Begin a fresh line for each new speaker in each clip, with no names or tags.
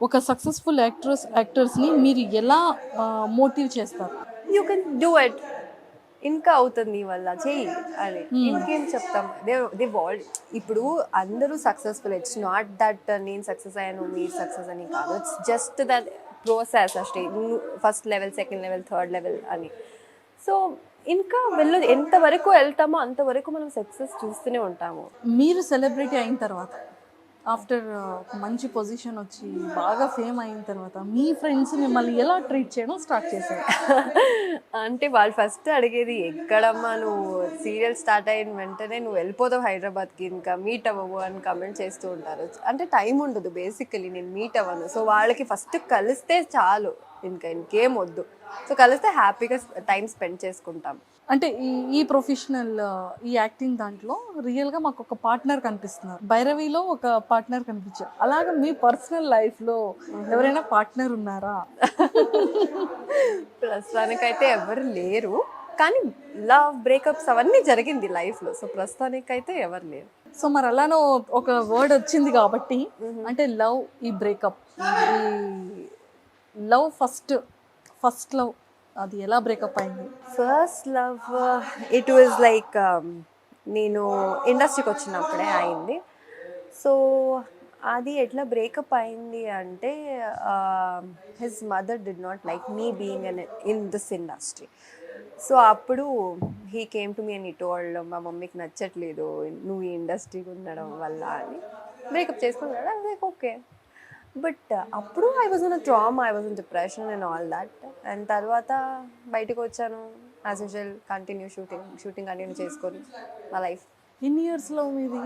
ఒక సక్సెస్ఫుల్ యాక్టర్స్ని మీరు ఎలా మోటివ్ చేస్తారు?
యూ కెన్ డూ ఇట్, ఇంకా అవుతుంది నీ వల్ల, చెయ్యి అని ఇంకేం చెప్తాం. దే వాల్ ఇప్పుడు అందరూ సక్సెస్ఫుల్. ఇట్స్ నాట్ దట్ నేను సక్సెస్ అయ్యాను మీరు సక్సెస్ అని కాదు. ఇట్స్ జస్ట్ దట్ ప్రోసెస్, ఆ stage, first level, second level, third level అని. సో ఇంకా ఎంతవరకు వెళ్తామో అంతవరకు మనం సక్సెస్ చూస్తూనే ఉంటాము.
మీరు సెలబ్రిటీ అయిన తర్వాత, ఆఫ్టర్ ఒక మంచి పొజిషన్ వచ్చి బాగా ఫేమ్ అయిన తర్వాత మీ ఫ్రెండ్స్ మిమ్మల్ని ఎలా ట్రీట్ చేయడం స్టార్ట్ చేశారు?
అంటే వాళ్ళు ఫస్ట్ అడిగేది, ఎక్కడమ్మా నువ్వు సీరియల్ స్టార్ట్ అయిన వెంటనే నువ్వు వెళ్ళిపోతావు హైదరాబాద్కి, ఇంకా మీట్ అవ్వవు అని కమెంట్ చేస్తూ ఉంటారు. అంటే టైం ఉండదు బేసికలీ, నేను మీట్ అవ్వను. సో వాళ్ళకి ఫస్ట్ కలిస్తే చాలు, ఇంకేం వద్దు. సో కలిస్తే హ్యాపీగా టైం స్పెండ్ చేసుకుంటాం.
అంటే ఈ ప్రొఫెషనల్ ఈ యాక్టింగ్ దాంట్లో రియల్గా మాకు ఒక పార్ట్నర్ కనిపిస్తున్నారు. భైరవిలో ఒక పార్ట్నర్ కనిపించారు. అలాగే మీ పర్సనల్ లైఫ్లో ఎవరైనా పార్ట్నర్ ఉన్నారా?
ప్రస్తుతానికైతే ఎవరు లేరు, కానీ లవ్ బ్రేకప్స్ అవన్నీ జరిగింది లైఫ్లో. సో ప్రస్తుతానికైతే ఎవరు లేరు.
సో మరి అలానో ఒక వర్డ్ వచ్చింది కాబట్టి, అంటే లవ్, ఈ బ్రేకప్, ఈ లవ్ ఫస్ట్ లవ్ అది ఎలా బ్రేకప్ అయింది?
First love it was like నేను ఇండస్ట్రీకి వచ్చినప్పుడే అయింది. సో అది ఎట్లా బ్రేకప్ అయింది అంటే, his mother did not like me being in this industry. So అప్పుడు హీ కేమ్ టు మీ అని టోల్డ్, మా మమ్మీకి నచ్చట్లేదు నువ్వు ఈ ఇండస్ట్రీకి ఉండడం వల్ల అని. బ్రేకప్ చేసుకున్నాడు. అది లైక్ ఓకే. బట్ అప్పుడు I was in trauma, I was in depression and all that. And తర్వాత బయటకు వచ్చాను, as usual continue shooting continue చేసుకొని నా లైఫ్.
ఎన్ని ఇయర్స్ లవ్ మీది?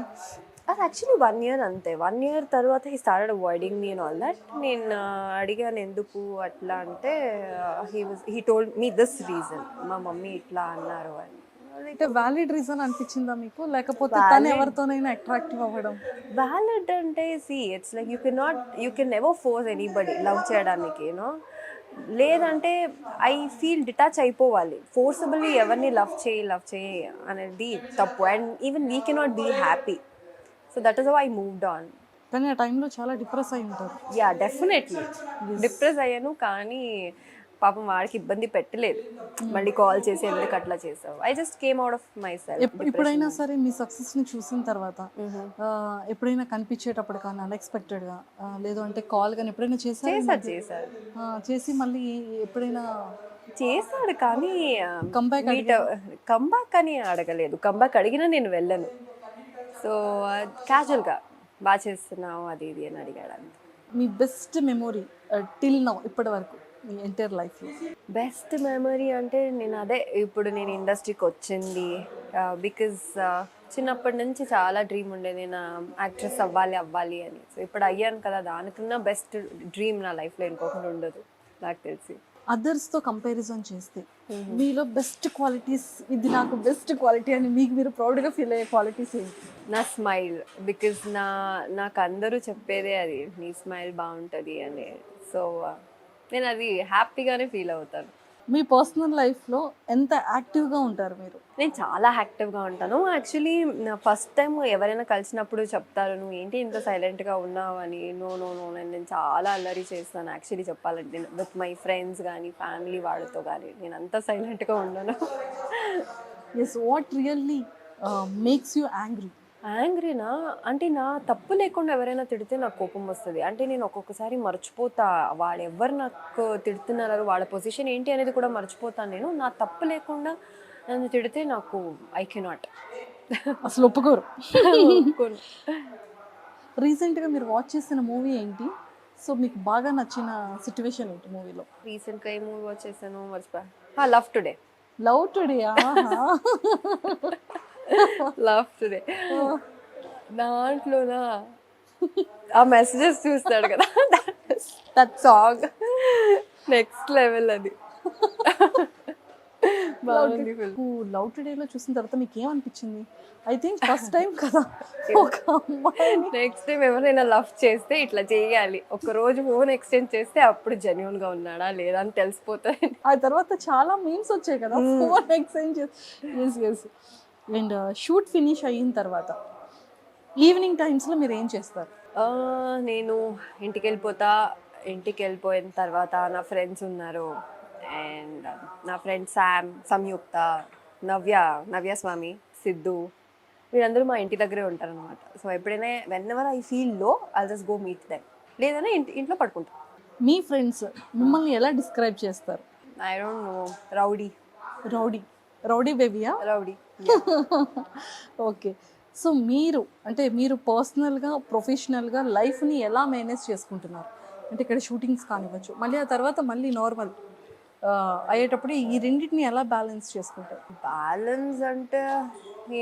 అది యాక్చువల్లీ 1 year అంతే. 1 year తర్వాత he started avoiding me and all that. నేను అడిగాను ఎందుకు అట్లా అంటే, he told me this reason, మా మమ్మీ ఇట్లా అన్నారు అని.
అంటే వ్యాలిడ్ రీజన్ అనిపించిందా మీకు, లేకపోతే తను ఎవరితోనైనా అట్రాక్టివ్ అవ్వడం?
వ్యాలిడ్ అంటే it's like you can never force anybody love చేయడానికి, యూనో. లేదంటే ఐ ఫీల్ డిటాచ్ అయిపోవాలి. ఫోర్సబుల్లీ ఎవరిని లవ్ చేయి అనేది తప్పు. And even we cannot be happy. So that is how I moved on.
కానీ ఆ టైంలో చాలా డిప్రెస్ అయి ఉంటారు.
యా, డెఫినెట్లీ డిప్రెస్ అయ్యాను, కానీ పాపం వాడికి ఇబ్బంది పెట్టలేదు. మళ్ళీ కాల్ చేసి ఎందుకు అట్లా చేసావు, I just came out of my self.
ఎప్పుడైనా సరే మీ సక్సెస్ని చూసిన తర్వాత ఎప్పుడైనా కనిపించేటప్పుడు కానీ అన్ఎక్స్పెక్టెడ్గా, లేదు అంటే కాల్ కానీ ఎప్పుడైనా
చేశారు
చేసి మళ్ళీ ఎప్పుడైనా
చేశాడు, కానీ
కంబ్యాక్
అని అడగలేదు. కంబ్యాక్ అడిగినా నేను వెళ్ళను. సో క్యాజువల్గా బాగా చేస్తున్నావు అది ఇది అని అడిగాడు అంతే.
మీ బెస్ట్ మెమొరీ టిల్ నౌ, ఇప్పటి వరకు మీ ఎంటైర్ లైఫ్లో?
బెస్ట్ మెమరీ అంటే ఇప్పుడు నేను ఇండస్ట్రీకి వచ్చింది బికాజ్ చిన్నప్పటి నుంచి చాలా డ్రీమ్ ఉండేది, నేను యాక్ట్రెస్ అవ్వాలి అని. సో ఇప్పుడు అయ్యాను కదా, దానికన్నా బెస్ట్ డ్రీమ్ నా లైఫ్లో ఇంకొకటి ఉండదు నాకు తెలిసి.
అదర్స్తో కంపారిజన్ చేస్తే మీలో బెస్ట్ క్వాలిటీస్, ఇది నాకు బెస్ట్ క్వాలిటీ అని మీకు మీరు ప్రౌడ్గా ఫీల్ అయ్యే క్వాలిటీస్ ఏంటి?
నా స్మైల్. బికాజ్ నాకు అందరూ చెప్పేదే అది, నీ స్మైల్ బాగుంటుంది అని. సో నేను అది హ్యాపీగానే ఫీల్ అవుతాను.
మీ పర్సనల్ లైఫ్లో ఎంత యాక్టివ్గా ఉంటారు మీరు?
నేను చాలా యాక్టివ్గా ఉంటాను. యాక్చువల్లీ నా ఫస్ట్ టైం ఎవరైనా కలిసినప్పుడు చెప్తారు, నువ్వు ఏంటి ఇంత సైలెంట్గా ఉన్నావు అని. నో నేను చాలా అల్లరి చేస్తాను యాక్చువల్లీ చెప్పాలంటే. విత్ మై ఫ్రెండ్స్ కానీ ఫ్యామిలీ వాళ్ళతో కానీ నేను అంత సైలెంట్గా ఉన్నాను.
Yes, what really makes you
యాంగ్రీనా అంటే, నా తప్పు లేకుండా ఎవరైనా తిడితే నాకు కోపం వస్తుంది. అంటే నేను ఒక్కొక్కసారి మర్చిపోతా, వాళ్ళు ఎవరు నాకు తిడుతున్నారు, వాళ్ళ పొజిషన్ ఏంటి అనేది కూడా మర్చిపోతాను నేను. నా తప్పు లేకుండా నన్ను తిడితే నాకు ఐ కెనాట్,
అసలు ఒప్పుకోరు. రీసెంట్గా మీరు వాచ్ చేసిన మూవీ ఏంటి? సో మీకు బాగా నచ్చిన సిచ్యువేషన్ ఏంటి మూవీలో?
రీసెంట్గా ఏ మూవీ వాచ్ చేశాను మర్చిపోయా. Love today. లవ్ టుడే దాంట్లోనా ఆ మెసేజెస్ చూస్తాడు కదా, దట్ సాంగ్ నెక్స్ట్ లెవెల్. అది బాగుంది.
లవ్ టుడేలో చూసిన తర్వాత మీకు ఏమనిపించింది? ఐ థింక్ ఫస్ట్ టైం కదా ఒక అమ్మాయి
నెక్స్ట్ టైం ఎవరైనా లవ్ చేస్తే ఇట్లా చేయాలి. ఒక రోజు ఫోన్ ఎక్స్చేంజ్ చేస్తే అప్పుడు జెన్యూన్ గా ఉన్నాడా లేదా అని తెలిసిపోతుంది.
ఆ తర్వాత చాలా మీమ్స్ వచ్చాయి కదా phone exchange. Yes. And shoot finish అయిన తర్వాత ఈవినింగ్ టైమ్స్లో మీరు ఏం చేస్తారు?
నేను ఇంటికి వెళ్ళిపోతా. ఇంటికి వెళ్ళిపోయిన తర్వాత నా ఫ్రెండ్స్ ఉన్నారు. అండ్ నా ఫ్రెండ్ శామ్, సంయుక్త, నవ్య స్వామి, సిద్ధు, వీళ్ళందరూ మా ఇంటి దగ్గరే ఉంటారనమాట. సో ఎప్పుడైనా whenever I feel low I just go meet them, లేదన్నా ఇంట్లో పడుకుంటా.
మీ ఫ్రెండ్స్ మిమ్మల్ని ఎలా డిస్క్రైబ్ చేస్తారు?
I don't know, rowdy
rowdy, rowdy బేబీయా?
రౌడీ.
ఓకే. సో మీరు పర్సనల్గా ప్రొఫెషనల్గా లైఫ్ని ఎలా మేనేజ్ చేసుకుంటున్నారు? అంటే ఇక్కడ షూటింగ్స్ కానివ్వచ్చు, మళ్ళీ ఆ తర్వాత మళ్ళీ నార్మల్ అయ్యేటప్పుడు ఈ రెండింటిని ఎలా బ్యాలెన్స్ చేసుకుంటారు?
బ్యాలెన్స్ అంటే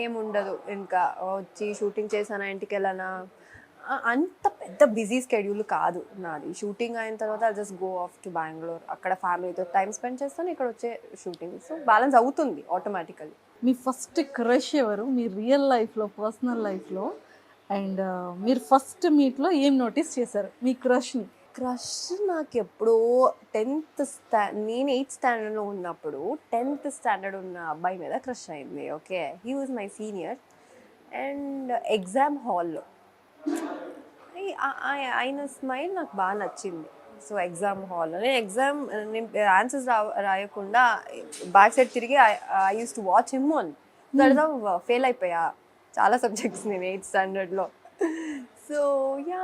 ఏముండదు, ఇంకా వచ్చి షూటింగ్ చేసానా, ఇంటికి వెళ్ళానా, అంత పెద్ద బిజీ స్కెడ్యూల్ కాదు నాది. షూటింగ్ అయిన తర్వాత I just go off to Bengaluru, అక్కడ ఫ్యామిలీతో టైం స్పెండ్ చేస్తాను, ఇక్కడ వచ్చే షూటింగ్. సో బ్యాలెన్స్ అవుతుంది ఆటోమేటికల్లీ.
మీ ఫస్ట్ క్రష్ ఎవరు మీ రియల్ లైఫ్లో, పర్సనల్ లైఫ్లో? అండ్ మీరు ఫస్ట్ మీట్లో ఏం నోటీస్ చేశారు మీ క్రష్ని?
క్రష్ నాకు ఎప్పుడో నేను 8th స్టాండర్డ్లో ఉన్నప్పుడు 10th స్టాండర్డ్ ఉన్న అబ్బాయి మీద క్రష్ అయింది. Okay, he was my senior. And exam హాల్లో ఆయన స్మైల్ నాకు బాగా నచ్చింది. సో ఎగ్జామ్ హాల్లో నేను ఆన్సర్స్ రాయకుండా బ్యాక్ సైడ్ తిరిగి I use to watch him on. దానితో ఫెయిల్ అయిపోయా చాలా సబ్జెక్ట్స్ నేను 8th స్టాండర్డ్లో. So ya,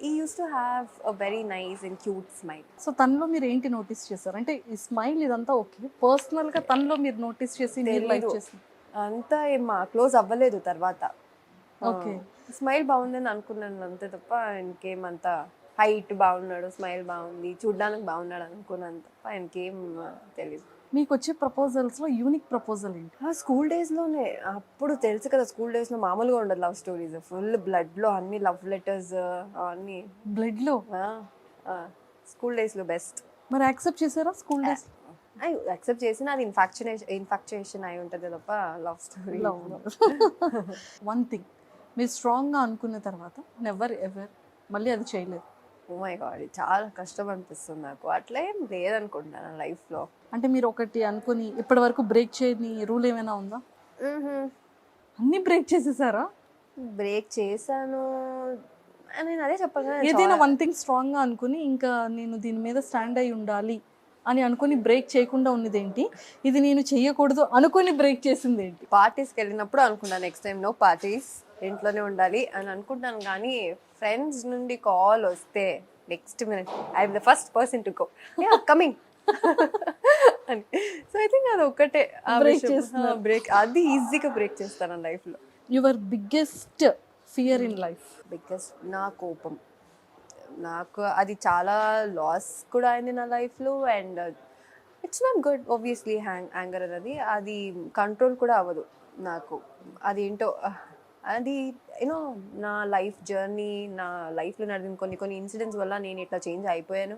he use to have a very nice and cute smile.
So తనలో మీరు ఏంటి నోటీస్ చేశారు? అంటే ఈ స్మైల్ ఇదంతా ఓకే, పర్సనల్గా తనలో మీరు నోటీస్ చేసి మీరు లైక్ చేసి
అంతా ఏం క్లోజ్ అవ్వలేదు తర్వాత.
ఓకే,
స్మైల్ బాగుందని అనుకున్నాను అంతే తప్ప ఇంకేమంత. హైట్ బాగున్నాడు, స్మైల్ బాగుంది, చూడ్డానికి బాగున్నాడు అనుకున్నాను తప్ప ఇంకేం తెలియదు.
మీకు వచ్చే ప్రపోజల్స్లో యూనిక్ ప్రపోజల్ ఏంటి?
స్కూల్ డేస్లోనే, అప్పుడు తెలుసు కదా స్కూల్ డేస్లో మామూలుగా ఉండదు లవ్ స్టోరీస్, ఫుల్ బ్లడ్లో అన్ని లవ్ లెటర్స్ అన్నీ.
బ్లడ్లో?
స్కూల్ డేస్లో బెస్ట్.
మరి యాక్సెప్ట్ చేశారా స్కూల్ డేస్?
యాక్సెప్ట్ చేసిన అది ఇన్ఫాక్చుయేషన్ అయి ఉంటుంది తప్ప లవ్ స్టోరీ.
వన్ థింగ్ మీరు స్ట్రాంగ్గా అనుకున్న తర్వాత నెవర్ ఎవర్ మళ్ళీ అది చేయలేదు.
ఓ మై గాడ్, చాలా కష్టం అనిపిస్తుంది నాకు. అట్లా ఏం లేదనుకుంటున్నాను లైఫ్లో.
అంటే మీరు ఒకటి అనుకుని ఇప్పటి వరకు బ్రేక్ చేయని రూల్ ఏమైనా ఉందా? అన్ని బ్రేక్ చేసేసారా?
బ్రేక్ చేశాను, నేను అదే చెప్పగా.
ఏదైనా వన్ థింగ్ స్ట్రాంగ్గా అనుకుని ఇంకా నేను దీని మీద స్టాండ్ అయి ఉండాలి అని అనుకుని బ్రేక్ చేయకుండా ఉన్నది ఏంటి? ఇది నేను చెయ్యకూడదు అనుకుని బ్రేక్ చేసింది ఏంటి?
పార్టీస్కి వెళ్ళినప్పుడు అనుకున్నాను నెక్స్ట్ టైం నో పార్టీస్, ఇంట్లోనే ఉండాలి అని అనుకుంటాను. కానీ ఫ్రెండ్స్ నుండి కాల్ వస్తే next minute I'm the first person to go, coming అని. సో ఐ థింక్ అది ఒక్కటే బ్రేక్, అది ఈజీగా బ్రేక్ చేస్తాను లైఫ్లో.
Your biggest fear in life?
Biggest నా కోపం. నాకు అది చాలా లాస్ కూడా అయింది నా లైఫ్లో. And it's not good obviously, anger అనేది అది కంట్రోల్ కూడా అవ్వదు నాకు. అది ఏంటో, అది యూనో నా లైఫ్ జర్నీ, నా లైఫ్లో నడిచిన కొన్ని ఇన్సిడెంట్స్ వల్ల నేను ఇట్లా చేంజ్ అయిపోయాను.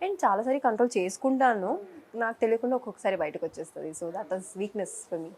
అండ్ చాలాసారి కంట్రోల్ చేసుకుంటాను, నాకు తెలియకుండా ఒక్కొక్కసారి బయటకు వచ్చేస్తుంది. So that is weakness for me.